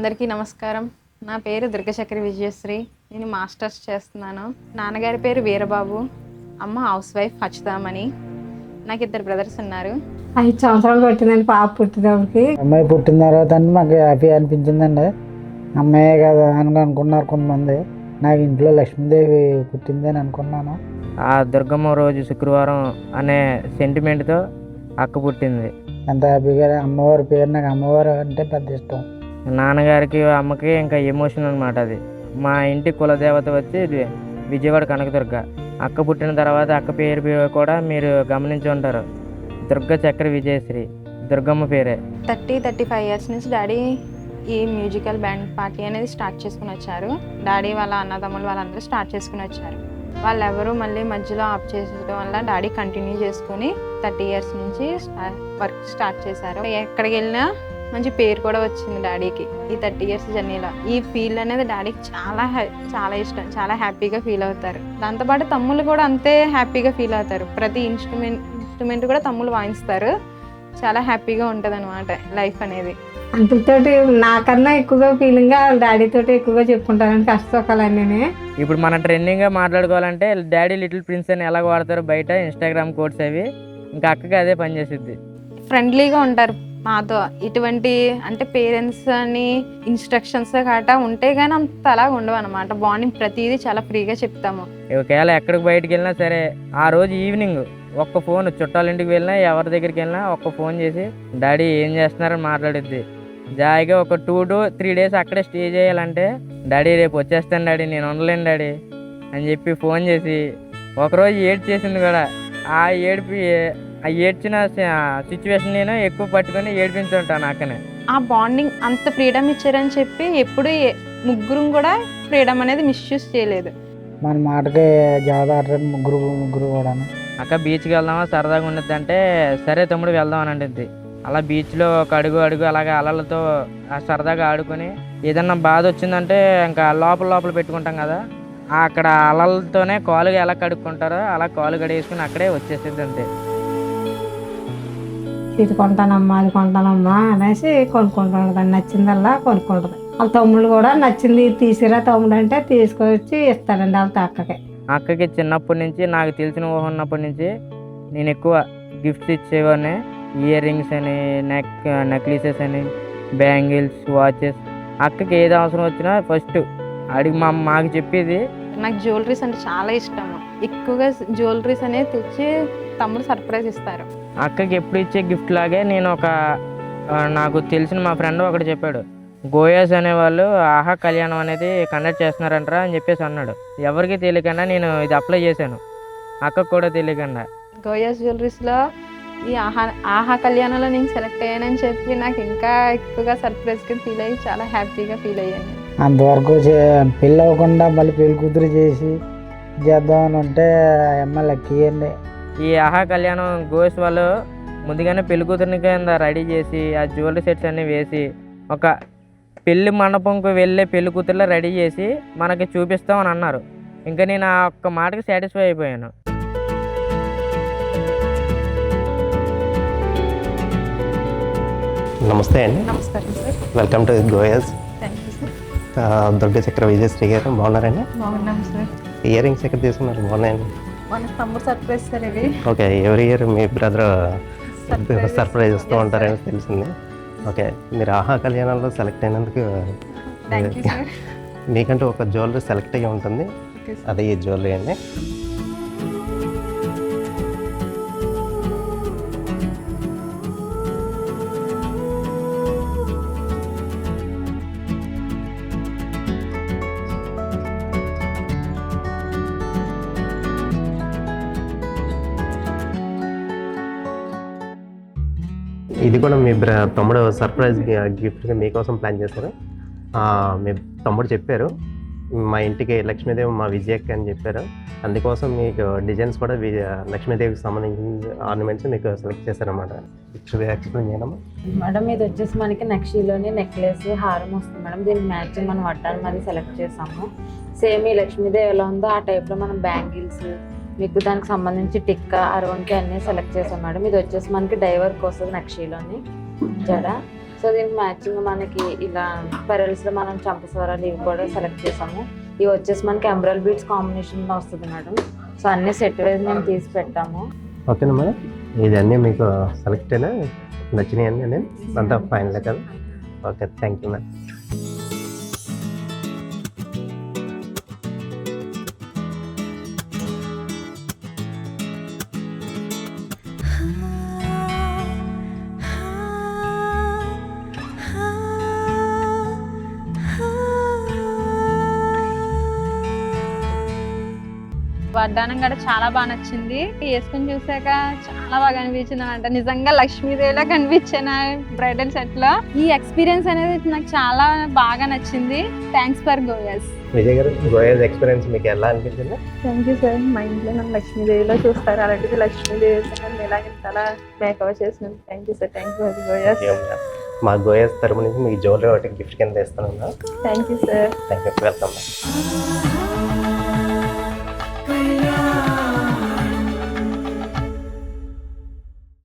అందరికీ నమస్కారం. నా పేరు దుర్గచక్ర విజయశ్రీ. నేను మాస్టర్స్ చేస్తున్నాను. నాన్నగారి పేరు వీరబాబు, అమ్మ హౌస్ వైఫ్ అచ్యుతామణి. నాకు 2 బ్రదర్స్ ఉన్నారు. 5 సంవత్సరాలు పట్టిందండి పాప పుట్టినప్పటికి. అమ్మాయి పుట్టిన తర్వాత మాకు హ్యాపీ అనిపించిందండి. అమ్మాయే కదా అని అనుకున్నారు కొంతమంది. నాకు ఇంట్లో లక్ష్మీదేవి పుట్టింది అని అనుకున్నాను. ఆ దుర్గమ్మ రోజు శుక్రవారం అనే సెంటిమెంట్తో అక్క పుట్టింది. ఎంత హ్యాపీగా అమ్మవారి పేరు, నాకు అమ్మవారు అంటే పెద్ద ఇష్టం. నాన్నగారికి అమ్మకి ఇంకా ఎమోషన్ అనమాట. అది మా ఇంటి కులదేవత వచ్చి విజయవాడ కనకదుర్గ. అక్క పుట్టిన తర్వాత అక్క పేరు కూడా మీరు గమనించి ఉంటారు, దుర్గ చక్ర విజయశ్రీ, దుర్గమ్మ పేరే. 35 ఇయర్స్ నుంచి డాడీ ఈ మ్యూజికల్ బ్యాండ్ పార్టీ అనేది స్టార్ట్ చేసుకుని వచ్చారు. డాడీ వాళ్ళ అన్నదమ్ములు వాళ్ళందరూ స్టార్ట్ చేసుకుని వచ్చారు. వాళ్ళెవరూ మళ్ళీ మధ్యలో ఆఫ్ చేసేయడం వల్ల డాడీ కంటిన్యూ చేసుకుని 30 ఇయర్స్ నుంచి వర్క్ స్టార్ట్ చేశారు. ఎక్కడికి వెళ్ళినా మంచి పేరు కూడా వచ్చింది డాడీకి. ఈ 30 ఇయర్స్ జర్నీలో ఈ ఫీల్ అనేది డాడీకి చాలా ఇష్టం, చాలా హ్యాపీగా ఫీల్ అవుతారు. దాంతోపాటు తమ్ముళ్ళు కూడా అంతే హ్యాపీగా ఫీల్ అవుతారు. ప్రతి ఇన్స్ట్రుమెంట్ కూడా తమ్ముళ్ళు వాయిస్తారు. చాలా హ్యాపీగా ఉంటుంది అనమాట లైఫ్ అనేది. అంతటితోటి నాకన్నా ఎక్కువగా ఫీలింగ్గా డాడీ తోటి ఎక్కువగా చెప్పుకుంటానండి కష్టసుఖాలన్నీ. ఇప్పుడు మన ట్రెండింగ్గా మాట్లాడుకోవాలంటే డాడీ లిటిల్ ప్రిన్స్ అని ఎలా వాడతారు బయట ఇన్స్టాగ్రామ్ కోడ్స్ అవి, ఇంకా అక్కకి అదే పనిచేసిద్ది. ఫ్రెండ్లీగా ఉంటారు మాతో. ఇటువంటి అంటే పేరెంట్స్ అని ఇన్స్ట్రక్షన్స్ గట్రా ఉంటే కానీ అంత అలా ఉండవు అనమాట. బాండింగ్ ప్రతిదీ చాలా ఫ్రీగా చెప్తాము. ఒకవేళ ఎక్కడికి బయటకు వెళ్ళినా సరే ఆ రోజు ఈవినింగ్ ఒక్క ఫోన్, చుట్టాల ఇంటికి వెళ్ళినా ఎవరి దగ్గరికి వెళ్ళినా ఒక్క ఫోన్ చేసి డాడీ ఏం చేస్తున్నారని మాట్లాడిద్ది. జాయిగా ఒక 2 to 3 days అక్కడే స్టే చేయాలంటే డాడీ రేపు వచ్చేస్తాను డాడీ, నేను ఉండలేను డాడీ అని చెప్పి ఫోన్ చేసి ఒకరోజు ఏడ్ చేసింది కూడా. ఆ ఏడ్చిన సిచ్యువేషన్ నేను ఎక్కువ పట్టుకొని ఏడిపించుంటాను అక్కనే. ఆ బాండింగ్ అంత ఫ్రీడమ్ ఇచ్చారని చెప్పి ఎప్పుడు ముగ్గురం కూడా ఫ్రీడమ్ అనేది మిస్యూజ్ చేయలేదు. మన మాటకి జవాదాడతారు ముగ్గురు కూడా. అక్క బీచ్కి వెళ్దామా సరదాగా ఉండద్దు అంటే సరే తమ్ముడు వెళ్దాం అని అంటుంది. అలా బీచ్లో ఒక అడుగు అలాగే అలలతో సరదాగా ఆడుకొని ఏదన్నా బాధ వచ్చిందంటే ఇంకా లోపల పెట్టుకుంటాం కదా, అక్కడ అలలతోనే కాలు ఎలా కడుక్కుంటారో అలా కాలు కడిగేసుకుని అక్కడే వచ్చేసింది అంతే. ఇది కొంటానమ్మా అది కొంటానమ్మా అనేసి కొనుక్కుంటుంటుంది. నచ్చిందల్లా కొనుక్కుంటుంది. వాళ్ళ తమ్ముళ్ళు కూడా నచ్చింది తీసిరా తమ్ముడు అంటే తీసుకొచ్చి ఇస్తాడండి వాళ్ళ అక్కకి. అక్కకి చిన్నప్పటి నుంచి నాకు తెలిసిన ఉన్నప్పటి నుంచి నేను ఎక్కువ గిఫ్ట్స్ ఇచ్చేవాడిని. ఇయర్ రింగ్స్ అని, నెక్లెసెస్ అని, బ్యాంగిల్స్, వాచెస్. అక్కకి ఏది అవసరం వచ్చినా ఫస్ట్ అడిగి మాకు చెప్పేది. నాకు జ్యువెలరీస్ అంటే చాలా ఇష్టము. ఎక్కువగా జ్యువెలరీస్ అనేది తెచ్చి తమ్ముడు సర్ప్రైజ్ ఇస్తారు. అక్కకి ఎప్పుడు ఇచ్చే గిఫ్ట్ లాగే నేను నాకు తెలిసిన మా ఫ్రెండ్ ఒకటి చెప్పాడు, గోయాస్ అనేవాళ్ళు ఆహా కళ్యాణం అనేది కండక్ట్ చేస్తున్నారంటారా అని చెప్పేసి అన్నాడు. ఎవరికి తెలియకుండా నేను ఇది అప్లై చేశాను, అక్కకు కూడా తెలియకుండా. గోయాస్ జ్యువెలరీస్లో ఈ ఆహా కళ్యాణంలో నేను సెలెక్ట్ అయ్యానని చెప్పి నాకు ఇంకా ఎక్కువగా సర్ప్రైజ్గా ఫీల్ అయ్యి చాలా హ్యాపీగా ఫీల్ అయ్యాను. అంతవరకు పెళ్ళి అవ్వకుండా మళ్ళీ పెళ్లి కూతురు చేద్దామని ఉంటే అమ్మ లక్కీ అండి. ఈ ఆహా కళ్యాణం గోయస్ వాళ్ళు ముందుగానే పెళ్లి కూతురిని కింద రెడీ చేసి ఆ జ్యువెలరీ సెట్స్ అన్నీ వేసి ఒక పెళ్లి మండపంకు వెళ్ళే పెళ్లి కూతురులో రెడీ చేసి మనకి చూపిస్తామని అన్నారు. ఇంకా నేను ఆ ఒక్క మాటకి సాటిస్ఫై అయిపోయాను. నమస్తే అండి. నమస్కారం sir. Welcome to గోయాస్. Thank you sir. Durga చక్ర విజయశ్రీ గారు బాగున్నారండి? బాగున్నాం సార్. ఇయర్ రింగ్స్ ఎక్కడ తీసుకున్నారు? బాగున్నాయండి. మన తమ్ముడు సర్ప్రైజ్ సార్ ఇవి. ఓకే, ఎవ్రీ ఇయర్ మీ బ్రదర్ సర్ప్రైజ్ ఇస్తూ ఉంటారని తెలిసింది. ఓకే, మీరు ఆహా కళ్యాణంలో సెలెక్ట్ అయినందుకు థ్యాంక్ యూ సార్. మీకంటూ ఒక జ్యువెలరీ సెలెక్ట్ అయ్యి ఉంటుంది, అదే ఈ జ్యువెలరీ అండి. ఇది కూడా మీ తమ్ముడు సర్ప్రైజ్ గిఫ్ట్గా మీకోసం ప్లాన్ చేశారు. మీ తమ్ముడు చెప్పారు మా ఇంటికి లక్ష్మీదేవి మా విజయక్క అని చెప్పారు. అందుకోసం మీకు డిజైన్స్ కూడా లక్ష్మీదేవికి సంబంధించిన ఆర్నమెంట్స్ మీకు సెలెక్ట్ చేశారన్నమాట. ఎక్స్ప్లెయిన్ చేయడమ్మా. మేడం ఇది వచ్చేసి మనకి నక్షీలోని నెక్లెస్ హారం వస్తుంది మేడం. దీనికి మ్యాచింగ్ మనం వడ్డాను మరి సెలెక్ట్ చేసాము. సేమ్ ఈ లక్ష్మీదేవి ఎలా ఉందో ఆ టైప్లో మనం బ్యాంగిల్స్ మీకు దానికి సంబంధించి టిక్కా అరవంకి అన్నీ సెలెక్ట్ చేసాం మేడం. ఇది వచ్చేసి మనకి డైవర్కి వస్తుంది నక్షీలోని జడ. సో దీనికి మ్యాచింగ్ మనకి ఇలా పెరల్స్లో మనం చంపస్వరాలు ఇవి కూడా సెలెక్ట్ చేసాము. ఇవి వచ్చేసి మనకి ఎంబ్రాయిడరీ బీడ్స్ కాంబినేషన్లో వస్తుంది మేడం. సో అన్ని సెట్ వైజ్ మేము తీసి పెట్టాము. ఓకేనా మేడం, ఇదన్నీ మీకు సెలెక్ట్ అయినా నచ్చినాయి అన్నీ నేను అంతా ఫైనల్ కదా. Okay, thank you madam. వడ్డానం కూడా చాలా బాగా నచ్చింది. వేసుకొని చూసాక చాలా బాగా అనిపించింది అనమాట. నిజంగా లక్ష్మీదేవిలా కనిపించాను బ్రైడల్ సెట్ లో. ఈ ఎక్స్పీరియన్స్ అనేది నాకు చాలా బాగా నచ్చింది. Thanks for గోయస్. విజయ్ గారు, గోయస్ ఎక్స్పీరియన్స్ మీకు ఎలా అనిపించింది? Thank you sir. మా ఇంట్లో నన్ను లక్ష్మీదేవిలో చూస్తారు, అలాంటిది లక్ష్మీదేవి ఇలా ఇంతలా మేకప్ చేసినందుకు thank you sir. Thank you గోయస్. మా గోయస్ తరపు నుంచి మీకు జ్యువెలరీ ఒకటి గిఫ్ట్ కింద ఇస్తాను. Thank you sir. Thank you, welcome.